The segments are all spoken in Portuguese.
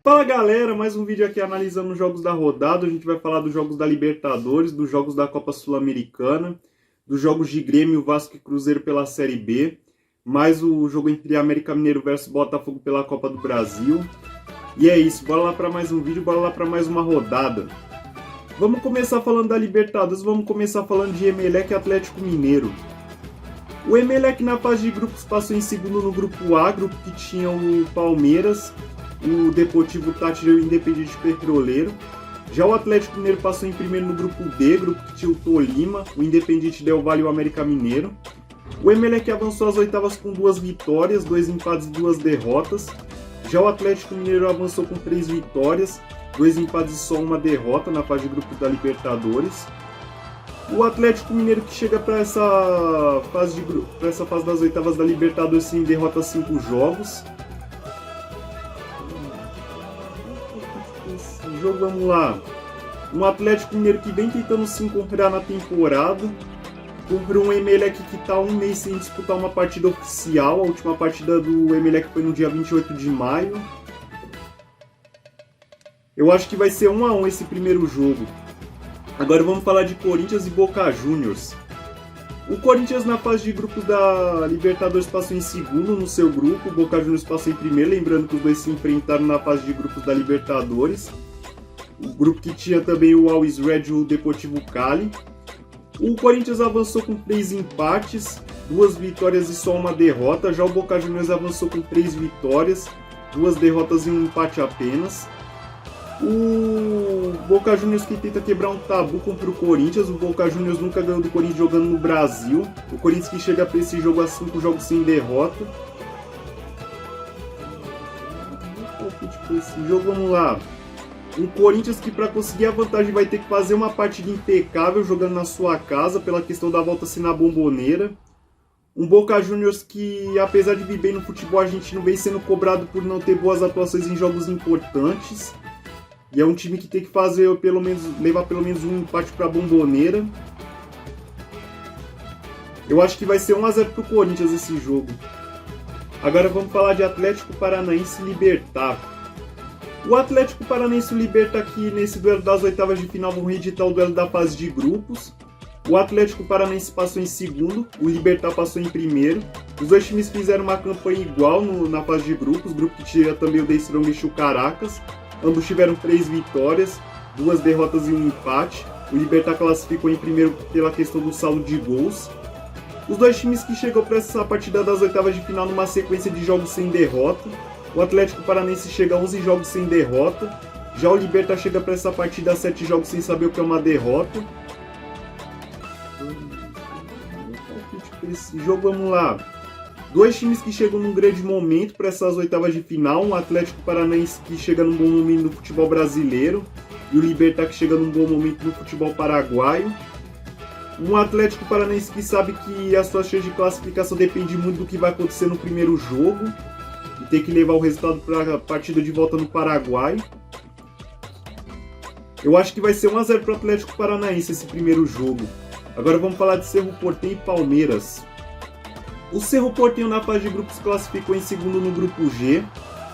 Fala galera, mais um vídeo aqui analisando os jogos da rodada. A gente vai falar dos jogos da Libertadores, dos jogos da Copa Sul-Americana, dos jogos de Grêmio, Vasco e Cruzeiro pela Série B, mais o jogo entre América Mineiro versus Botafogo pela Copa do Brasil. E é isso, bora lá para mais um vídeo, bora lá para mais uma rodada. Vamos começar falando da Libertadores, vamos começar falando de Emelec e Atlético Mineiro. O Emelec na fase de grupos passou em segundo no grupo A, grupo que tinha o Palmeiras, o Deportivo Táchira e o Independiente Petroleiro. Já o Atlético Mineiro passou em primeiro no grupo D, grupo que tinha o Tolima, o Independiente Del Valle e o América Mineiro. O Emelec avançou às oitavas com 2 vitórias, 2 empates e 2 derrotas. Já o Atlético Mineiro avançou com 3 vitórias, 2 empates e só uma derrota na fase de grupo da Libertadores. O Atlético Mineiro que chega para essa fase das oitavas da Libertadores sem derrota 5 jogos. Esse jogo, vamos lá. Um Atlético Mineiro que vem tentando se encontrar na temporada. Contra um Emelec que está um mês sem disputar uma partida oficial. A última partida do Emelec foi no dia 28 de maio. Eu acho que vai ser 1-1 esse primeiro jogo. Agora vamos falar de Corinthians e Boca Juniors. O Corinthians na fase de grupos da Libertadores passou em segundo no seu grupo, o Boca Juniors passou em primeiro, lembrando que os dois se enfrentaram na fase de grupos da Libertadores. O grupo que tinha também o Always Red e o Deportivo Cali. O Corinthians avançou com 3 empates, 2 vitórias e só uma derrota. Já o Boca Juniors avançou com 3 vitórias, 2 derrotas e um empate apenas. O Boca Juniors que tenta quebrar um tabu contra o Corinthians. O Boca Juniors nunca ganhou do Corinthians jogando no Brasil. O Corinthians que chega para esse jogo a 5 jogos sem derrota. Esse jogo, vamos lá. O Corinthians que para conseguir a vantagem vai ter que fazer uma partida impecável jogando na sua casa pela questão da volta assim na Bomboneira. Um Boca Juniors que, apesar de vir bem no futebol argentino, vem sendo cobrado por não ter boas atuações em jogos importantes. E é um time que tem que fazer levar pelo menos um empate para a Bomboneira. Eu acho que vai ser 1-0 para o Corinthians esse jogo. Agora vamos falar de Atlético Paranaense e Libertad. O Atlético Paranaense e o Libertad aqui nesse duelo das oitavas de final vão reeditar o duelo da fase de grupos. O Atlético Paranaense passou em segundo, o Libertad passou em primeiro. Os dois times fizeram uma campanha igual na fase de grupos, grupo que tinha também o The Strongest e o Caracas. Ambos tiveram 3 vitórias, 2 derrotas e um empate. O Libertad classificou em primeiro pela questão do saldo de gols. Os dois times que chegam para essa partida das oitavas de final numa sequência de jogos sem derrota. O Atlético Paranaense chega a 11 jogos sem derrota. Já o Libertad chega para essa partida a 7 jogos sem saber o que é uma derrota. Esse jogo, vamos lá. Dois times que chegam num grande momento para essas oitavas de final. Um Atlético Paranaense que chega num bom momento no futebol brasileiro. E o Libertad que chega num bom momento no futebol paraguaio. Um Atlético Paranaense que sabe que a sua chance de classificação depende muito do que vai acontecer no primeiro jogo. E tem que levar o resultado para a partida de volta no Paraguai. Eu acho que vai ser 1-0 para o Atlético Paranaense esse primeiro jogo. Agora vamos falar de Cerro Porteño e Palmeiras. O Cerro Porteño na fase de grupos classificou em segundo no grupo G.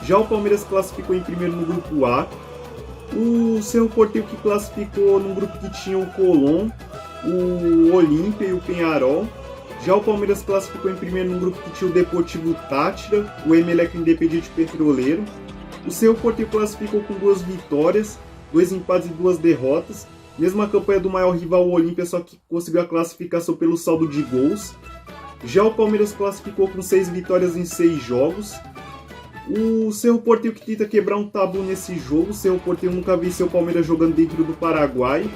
Já o Palmeiras classificou em primeiro no grupo A. O Cerro Porteño que classificou num grupo que tinha o Colón, o Olímpia e o Peñarol. Já o Palmeiras classificou em primeiro no grupo que tinha o Deportivo Táchira, o Emelec e o Independiente Petroleiro. O Cerro Porteño classificou com 2 vitórias, 2 empates e 2 derrotas. Mesma campanha do maior rival, o Olímpia, só que conseguiu a classificação pelo saldo de gols. Já o Palmeiras classificou com 6 vitórias em 6 jogos. O Cerro Porteño que tenta quebrar um tabu nesse jogo. O Cerro Porteño nunca venceu o Palmeiras jogando dentro do Paraguai.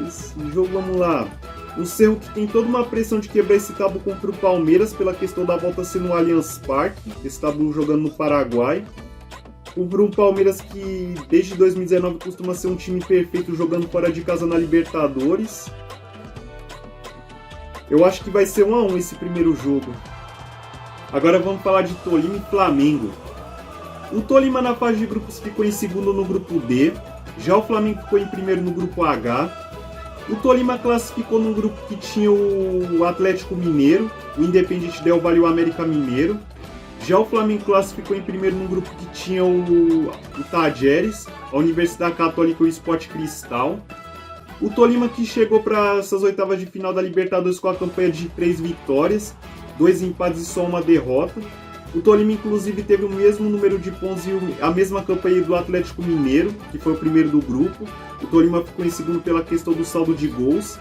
Esse jogo, vamos lá. O Cerro que tem toda uma pressão de quebrar esse tabu contra o Palmeiras pela questão da volta ser no Allianz Parque. Esse tabu jogando no Paraguai. Contra um Palmeiras que desde 2019 costuma ser um time perfeito jogando fora de casa na Libertadores. Eu acho que vai ser 1-1 esse primeiro jogo. Agora vamos falar de Tolima e Flamengo. O Tolima na fase de grupos ficou em segundo no grupo D. Já o Flamengo ficou em primeiro no grupo H. O Tolima classificou num grupo que tinha o Atlético Mineiro, o Independiente Del Valle e o América Mineiro. Já o Flamengo classificou em primeiro num grupo que tinha o Tajeres, a Universidade Católica e o Sport Cristal. O Tolima que chegou para essas oitavas de final da Libertadores com a campanha de 3 vitórias, 2 empates e só uma derrota. O Tolima inclusive teve o mesmo número de pontos e a mesma campanha do Atlético Mineiro, que foi o primeiro do grupo. O Tolima ficou em segundo pela questão do saldo de gols.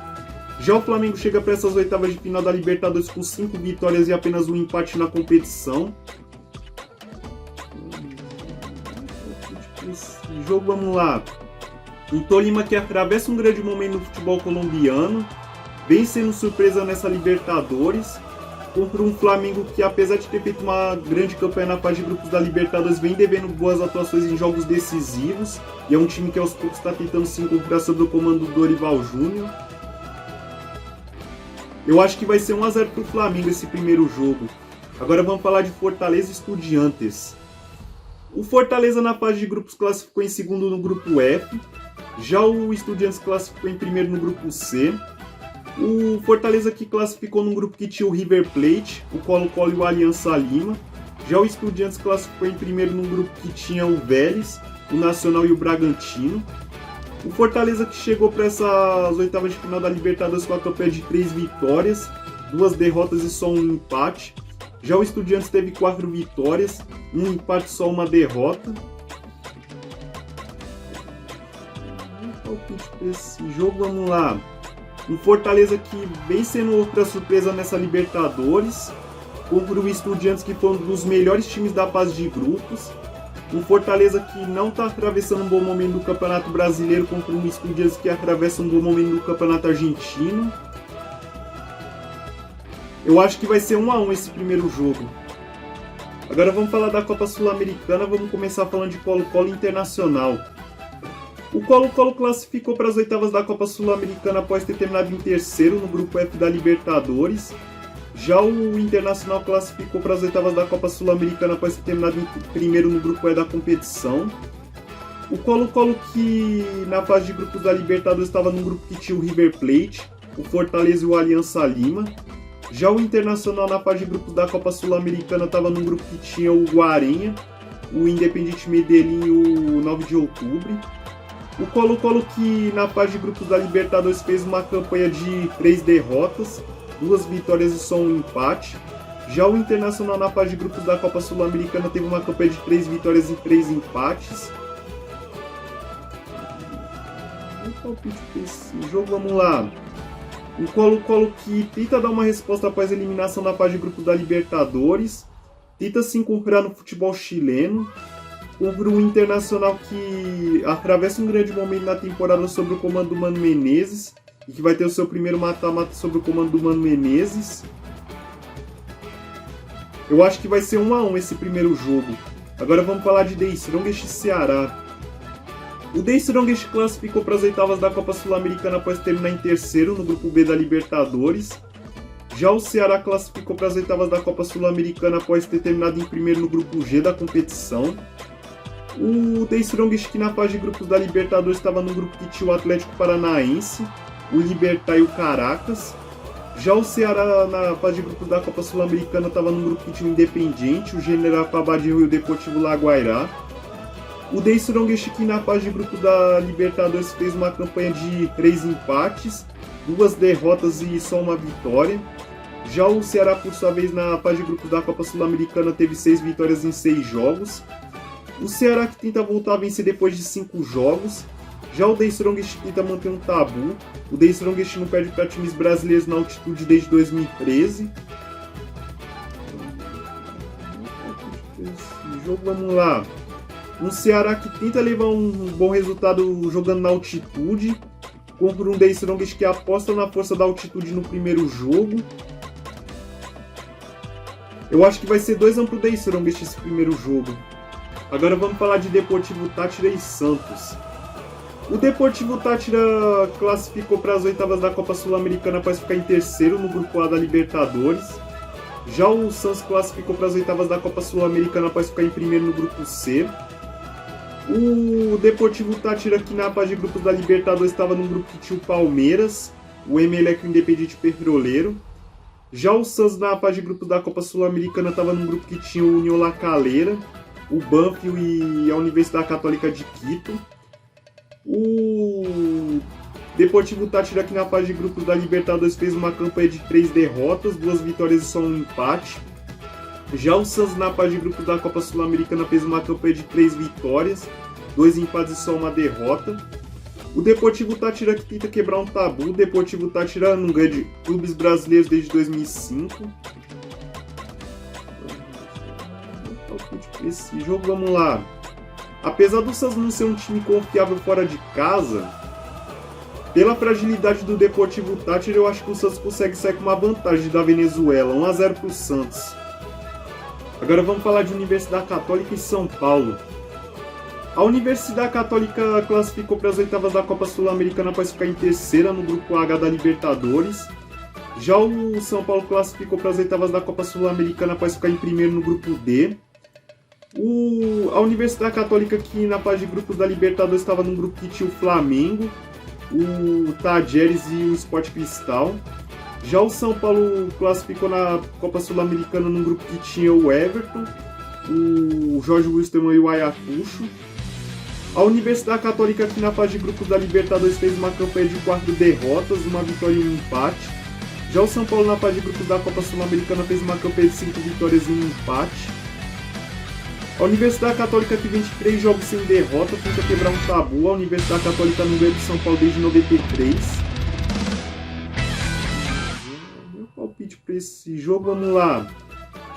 Já o Flamengo chega para essas oitavas de final da Libertadores com 5 vitórias e apenas um empate na competição. Esse jogo, vamos lá. Um Tolima que atravessa um grande momento no futebol colombiano, vem sendo surpresa nessa Libertadores, contra um Flamengo que, apesar de ter feito uma grande campanha na fase de grupos da Libertadores, vem devendo boas atuações em jogos decisivos, e é um time que aos poucos está tentando se encontrar sob o comando do Dorival Júnior. Eu acho que vai ser 1-0 para o Flamengo esse primeiro jogo. Agora vamos falar de Fortaleza e Estudiantes. O Fortaleza na fase de grupos classificou em segundo no grupo F, já o Estudiantes classificou em primeiro no grupo C. O Fortaleza que classificou num grupo que tinha o River Plate, o Colo-Colo e o Aliança Lima. Já o Estudiantes classificou em primeiro num grupo que tinha o Vélez, o Nacional e o Bragantino. O Fortaleza que chegou para essas oitavas de final da Libertadores com a campanha de 3 vitórias, 2 derrotas e só um empate. Já o Estudiantes teve 4 vitórias, 1 empate e só uma derrota. Esse jogo, vamos lá. Um Fortaleza que vem sendo outra surpresa nessa Libertadores, contra o Estudiantes que foi um dos melhores times da fase de grupos. Um Fortaleza que não está atravessando um bom momento do Campeonato Brasileiro, contra um Estudiantes que atravessa um bom momento do Campeonato Argentino. Eu acho que vai ser 1-1 esse primeiro jogo. Agora vamos falar da Copa Sul-Americana, vamos começar falando de Colo-Colo Internacional. O Colo-Colo classificou para as oitavas da Copa Sul-Americana após ter terminado em terceiro no grupo F da Libertadores. Já o Internacional classificou para as oitavas da Copa Sul-Americana após ter terminado em primeiro no grupo E da competição. O Colo-Colo que na fase de grupos da Libertadores estava num grupo que tinha o River Plate, o Fortaleza e o Aliança Lima. Já o Internacional na fase de grupos da Copa Sul-Americana estava num grupo que tinha o Guarenha, o Independiente Medellín e o 9 de outubro. O Colo-Colo que na fase de grupos da Libertadores fez uma campanha de 3 derrotas, 2 vitórias e só um empate. Já o Internacional na fase de grupos da Copa Sul-Americana teve uma campanha de 3 vitórias e 3 empates. Esse jogo, vamos lá. O Colo-Colo que tenta dar uma resposta após a eliminação na fase de grupos da Libertadores, tenta se encontrar no futebol chileno, contra o Internacional que atravessa um grande momento na temporada sob o comando do Mano Menezes e que vai ter o seu primeiro mata-mata sob o comando do Mano Menezes. Eu acho que vai ser 1-1 esse primeiro jogo. Agora vamos falar de The Strongest e Ceará. O The Strongest classificou para as oitavas da Copa Sul-Americana após terminar em terceiro no grupo B da Libertadores. Já o Ceará classificou para as oitavas da Copa Sul-Americana após ter terminado em primeiro no grupo G da competição. O The Strongest que na fase de grupos da Libertadores estava no grupo que tinha o Atlético Paranaense, o Libertad e o Caracas. Já o Ceará na fase de grupos da Copa Sul-Americana estava no grupo que tinha o Independiente, o General Pabadinho e o Deportivo Laguairá. O The Strongest que na fase de grupo da Libertadores fez uma campanha de 3 empates, 2 derrotas e só uma vitória. Já o Ceará, por sua vez, na fase de grupos da Copa Sul-Americana teve 6 vitórias em 6 jogos. O Ceará que tenta voltar a vencer depois de 5 jogos. Já o The Strongest tenta manter um tabu. O The Strongest não perde para times brasileiros na altitude desde 2013. Esse jogo, vamos lá. Um Ceará que tenta levar um bom resultado jogando na altitude, contra um The Strongest que aposta na força da altitude no primeiro jogo. Eu acho que vai ser 2-1 pro The Strongest esse primeiro jogo. Agora vamos falar de Deportivo Táchira e Santos. O Deportivo Táchira classificou para as oitavas da Copa Sul-Americana após ficar em terceiro no grupo A da Libertadores. Já o Santos classificou para as oitavas da Copa Sul-Americana após ficar em primeiro no grupo C. O Deportivo Táchira que na fase de grupos da Libertadores estava no grupo que tinha o Palmeiras, o Emelec e o Independiente Petroleiro. Já o Santos na fase de grupos da Copa Sul-Americana estava num grupo que tinha o União La Calera, o Banfield e a Universidade Católica de Quito. O Deportivo Táchira aqui na fase de grupos da Libertadores fez uma campanha de 3 derrotas, 2 vitórias e só um empate. Já o Santos na fase de grupos da Copa Sul-Americana fez uma campanha de 3 vitórias, 2 empates e só uma derrota. O Deportivo Táchira que tenta quebrar um tabu. O Deportivo Táchira não ganha de clubes brasileiros desde 2005. Esse jogo, vamos lá. Apesar do Santos não ser um time confiável fora de casa, pela fragilidade do Deportivo Táchira, eu acho que o Santos consegue sair com uma vantagem da Venezuela, 1-0 para o Santos. Agora vamos falar de Universidade Católica e São Paulo. A Universidade Católica classificou para as oitavas da Copa Sul-Americana após ficar em terceira no grupo H da Libertadores. Já o São Paulo classificou para as oitavas da Copa Sul-Americana após ficar em primeiro no grupo D. A Universidade Católica, que na fase de grupos da Libertadores estava num grupo que tinha o Flamengo, o Tajeres e o Sport Cristal. Já o São Paulo classificou na Copa Sul-Americana num grupo que tinha o Everton, o Jorge Wilstermann e o Ayacucho. A Universidade Católica, que na fase de grupos da Libertadores fez uma campanha de 4 derrotas, uma vitória e um empate. Já o São Paulo na fase de grupos da Copa Sul-Americana fez uma campanha de 5 vitórias e um empate. A Universidade Católica, que vem de 3 jogos sem derrota, tenta quebrar um tabu. A Universidade Católica não ganha de São Paulo desde 93. Meu palpite para esse jogo, vamos lá.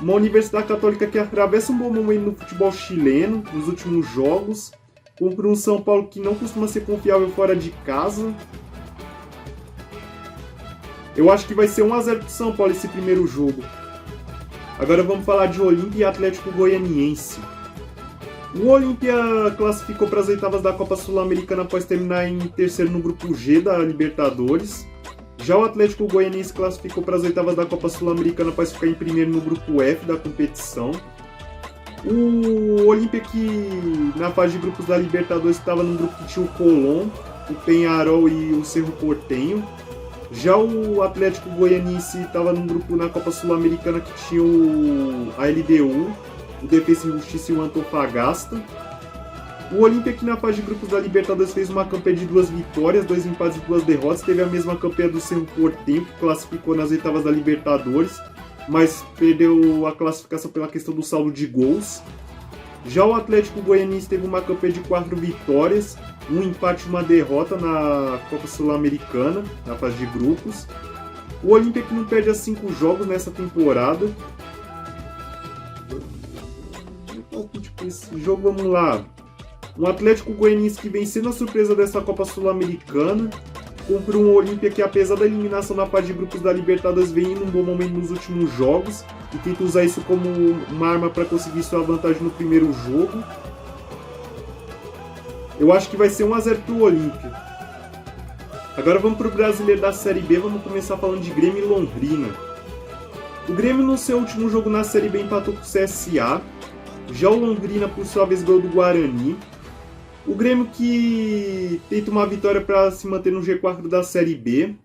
Uma Universidade Católica que atravessa um bom momento no futebol chileno nos últimos jogos, contra um São Paulo que não costuma ser confiável fora de casa. Eu acho que vai ser 1-0 para o São Paulo esse primeiro jogo. Agora vamos falar de Olímpia e Atlético Goianiense. O Olímpia classificou para as oitavas da Copa Sul-Americana após terminar em terceiro no grupo G da Libertadores. Já o Atlético Goianiense classificou para as oitavas da Copa Sul-Americana após ficar em primeiro no grupo F da competição. O Olímpia, que na fase de grupos da Libertadores estava no grupo que tinha o Colón, o Peñarol e o Cerro Porteño. Já o Atlético Goianiense estava num grupo na Copa Sul-Americana que tinha a LDU, o Defensa e Justiça e o Antofagasta. O Olímpia, que na fase de grupos da Libertadores fez uma campanha de 2 vitórias, 2 empates e 2 derrotas, teve a mesma campanha do Cerro Porteño, que classificou nas oitavas da Libertadores, mas perdeu a classificação pela questão do saldo de gols. Já o Atlético Goianiense teve uma campanha de 4 vitórias, 1 empate e 1 derrota na Copa Sul-Americana, na fase de grupos. O Olímpia, que não perde a 5 jogos nessa temporada. Esse jogo, vamos lá. Um Atlético Goianiense que vem sendo a surpresa dessa Copa Sul-Americana, contra um Olímpia que, apesar da eliminação na fase de grupos da Libertadores, vem indo um bom momento nos últimos jogos e tenta usar isso como uma arma para conseguir sua vantagem no primeiro jogo. Eu acho que vai ser 1-0 para o Olímpia. Agora vamos para o brasileiro da Série B, vamos começar falando de Grêmio e Londrina. O Grêmio, no seu último jogo na Série B, empatou com o CSA. Já o Londrina, por sua vez, ganhou do Guarani. O Grêmio, que tenta uma vitória para se manter no G4 da Série B.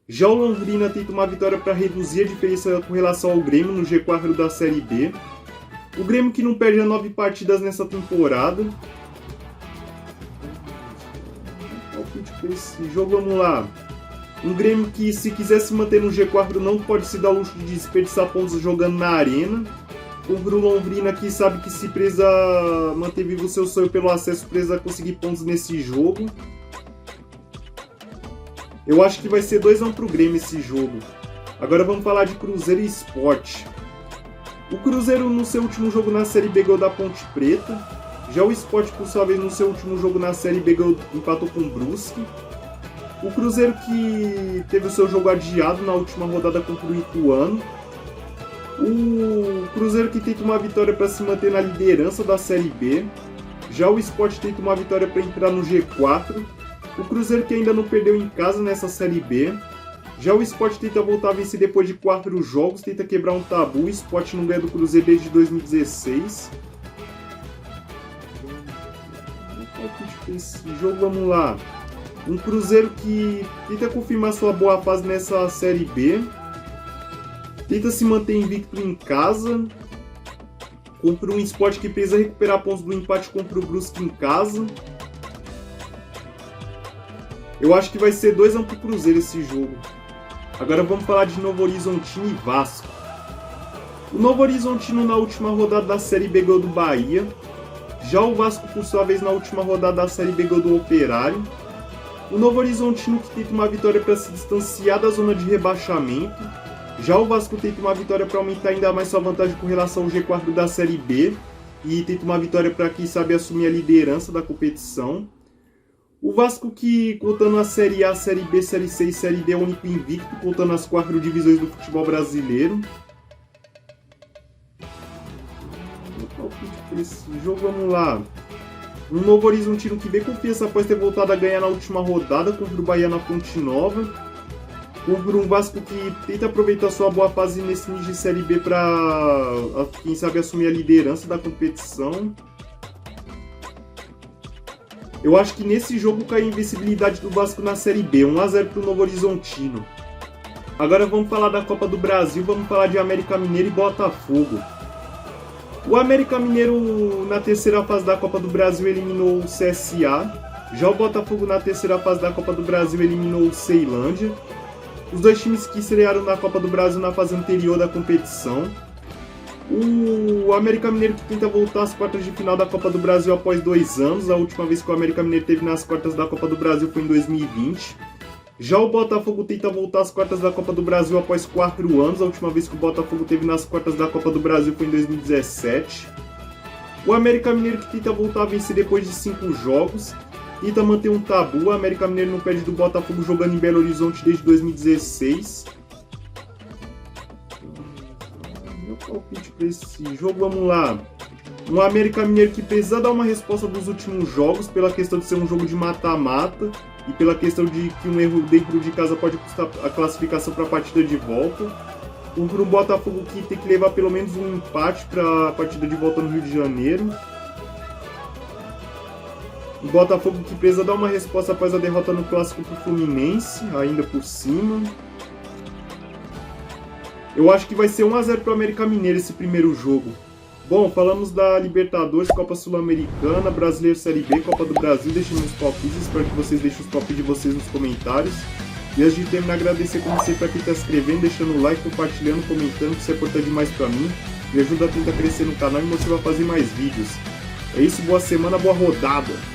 Já o Londrina tenta uma vitória para reduzir a diferença com relação ao Grêmio no G4 da Série B. O Grêmio, que não perde 9 partidas nessa temporada. Esse jogo, vamos lá. Um Grêmio que, se quiser se manter no G4, não pode se dar o luxo de desperdiçar pontos jogando na arena. O Londrina, que sabe que se precisa manter vivo o seu sonho pelo acesso, precisa conseguir pontos nesse jogo. Eu acho que vai ser 2-1 pro Grêmio esse jogo. Agora vamos falar de Cruzeiro e Sport. O Cruzeiro, no seu último jogo na Série B, ganhou da Ponte Preta. Já o Sport, por sua vez, no seu último jogo na Série B, empatou com o Brusque. O Cruzeiro, que teve o seu jogo adiado na última rodada contra o Ituano. O Cruzeiro, que tenta uma vitória para se manter na liderança da Série B. Já o Sport tenta uma vitória para entrar no G4. O Cruzeiro, que ainda não perdeu em casa nessa Série B. Já o Sport tenta voltar a vencer depois de 4 jogos, tenta quebrar um tabu. O Sport não ganha do Cruzeiro desde 2016. Esse jogo, vamos lá. Um Cruzeiro que tenta confirmar sua boa fase nessa Série B. tenta se manter invicto em casa contra um Sport que precisa recuperar pontos do empate contra o Brusque em casa. Eu acho que vai ser 2-1 pro Cruzeiro esse jogo. Agora vamos falar de Novo Horizontino e Vasco. O Novo Horizontino na última rodada da Série B ganhou do Bahia. Já o Vasco, por sua vez, na última rodada da Série B ganhou do Operário. O Novo Horizontino que tenta uma vitória para se distanciar da zona de rebaixamento. Já o Vasco tenta uma vitória para aumentar ainda mais sua vantagem com relação ao G4 da Série B. E tenta uma vitória para, quem sabe, assumir a liderança da competição. O Vasco que, contando a Série A, Série B, Série C e Série D, é o único invicto, contando as 4 divisões do futebol brasileiro. Esse jogo, vamos lá. Um Novo Horizontino que vem confiança após ter voltado a ganhar na última rodada contra o Bahia na Fonte Nova. Contra um Vasco que tenta aproveitar sua boa fase nesse início de Série B para, quem sabe, assumir a liderança da competição. Eu acho que nesse jogo cai a invencibilidade do Vasco na Série B, 1-0 para o Novo Horizontino. Agora vamos falar da Copa do Brasil, vamos falar de América Mineiro e Botafogo. O América Mineiro na terceira fase da Copa do Brasil eliminou o CSA. Já o Botafogo na terceira fase da Copa do Brasil eliminou o Ceilândia. Os dois times que estrearam na Copa do Brasil na fase anterior da competição. O América Mineiro que tenta voltar às quartas de final da Copa do Brasil após 2 anos. A última vez que o América Mineiro esteve nas quartas da Copa do Brasil foi em 2020. Já o Botafogo tenta voltar às quartas da Copa do Brasil após 4 anos. A última vez que o Botafogo esteve nas quartas da Copa do Brasil foi em 2017. O América Mineiro que tenta voltar a vencer depois de 5 jogos. Tenta manter um tabu. O América Mineiro não perde do Botafogo jogando em Belo Horizonte desde 2016. Meu palpite para esse jogo, vamos lá. Um América Mineiro que precisa dar uma resposta dos últimos jogos, pela questão de ser um jogo de mata-mata e pela questão de que um erro dentro de casa pode custar a classificação para a partida de volta. Contra um Botafogo que tem que levar pelo menos um empate para a partida de volta no Rio de Janeiro. O Botafogo que precisa dar uma resposta após a derrota no Clássico para o Fluminense, ainda por cima. Eu acho que vai ser 1-0 para o América Mineiro esse primeiro jogo. Bom, falamos da Libertadores, Copa Sul-Americana, Brasileiro Série B, Copa do Brasil. Deixem nos palpites, espero que vocês deixem os palpites de vocês nos comentários. E antes de terminar, agradecer como sempre a quem está se inscrevendo, deixando o like, compartilhando, comentando, que isso é importante demais para mim. Me ajuda a tentar crescer no canal e me motiva a fazer mais vídeos. É isso, boa semana, boa rodada!